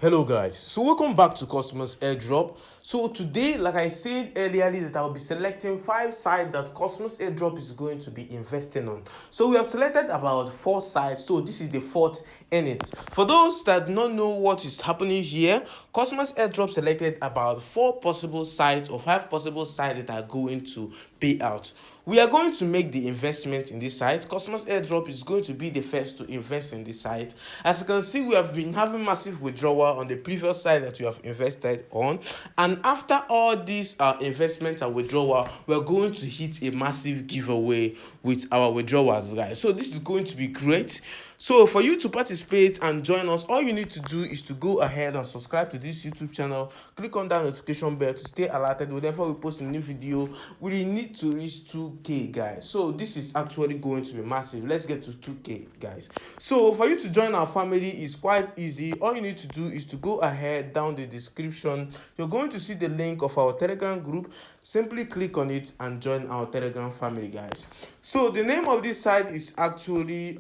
Hello guys, so welcome back to Cosmos Airdrop. So today, like I said earlier, that I'll be selecting 5 sites that Cosmos Airdrop is going to be investing on. So we have selected about 4 sites, so this is the 4th in it. For those that do not know what is happening here, Cosmos Airdrop selected about 4 possible sites or 5 possible sites that are going to pay out. We are going to make the investment in this site. Cosmos Airdrop is going to be the first to invest in this site. As you can see, we have been having massive withdrawal on the previous site that we have invested on. And after all these investments and withdrawal, we're going to hit a massive giveaway with our withdrawals, guys. So this is going to be great. So for you to participate and join us, all you need to do is to go ahead and subscribe to this YouTube channel. Click on that notification bell to stay alerted whenever we post a new video. We need to reach 2K, guys. So this is actually going to be massive. Let's get to 2K, guys. So for you to join our family is quite easy. All you need to do is to go ahead down the description. You're going to see the link of our Telegram group. Simply click on it and join our Telegram family, guys. So the name of this site is actually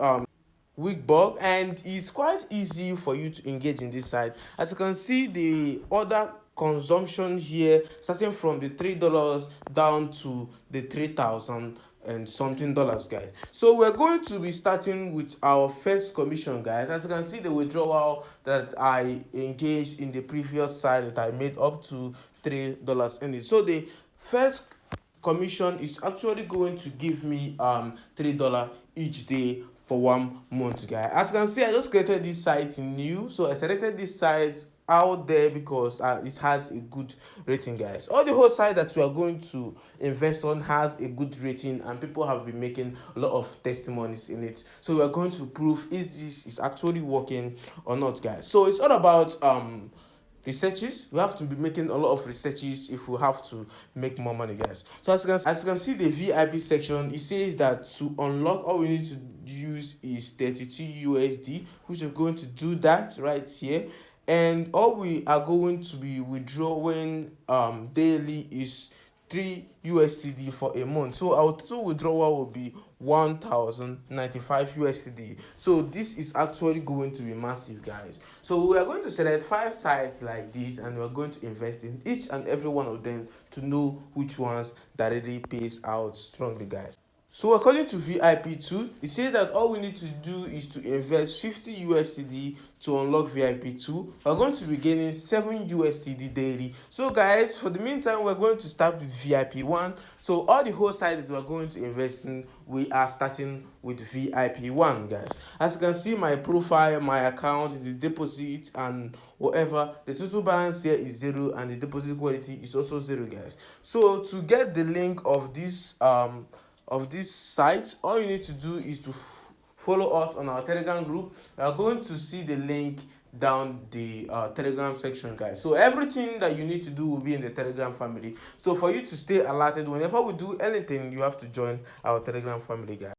Ludwigsburg, and it's quite easy for you to engage in this site. As you can see, the order consumption here starting from the $3 down to the 3,000 and something dollars, guys. So we're going to be starting with our first commission, guys. As you can see, the withdrawal that I engaged in the previous site that I made up to $3 in it. So the first commission is actually going to give me $3 each day for 1 month, guys. As you can see, I just created this site new, so I selected this site out there because it has a good rating, guys. All the whole site that we are going to invest on has a good rating, and people have been making a lot of testimonies in it. So we are going to prove if this is actually working or not, guys. So it's all about researches. We have to be making a lot of researches if we have to make more money, guys. So as you can see, the VIP section, it says that to unlock, all we need to use is 32 USD, which we're going to do that right here. And all we are going to be withdrawing daily is 3 USDT for a month. So our total withdrawal will be 1,095 USDT. So this is actually going to be massive, guys. So we are going to select 5 sites like this, and we are going to invest in each and every one of them to know which ones that really pays out strongly, guys. So according to VIP2, it says that all we need to do is to invest 50 USDT to unlock VIP2. We're going to be gaining 7 USDT daily. So guys, for the meantime, we're going to start with VIP1. So all the whole site that we're going to invest in, we are starting with VIP1, guys. As you can see, my profile, my account, the deposit and whatever, the total balance here is 0 and the deposit quality is also 0, guys. So to get the link of this site, all you need to do is to follow us on our Telegram group. You are going to see the link down the Telegram section, guys. So everything that you need to do will be in the Telegram family. So for you to stay alerted whenever we do anything, you have to join our Telegram family, guys.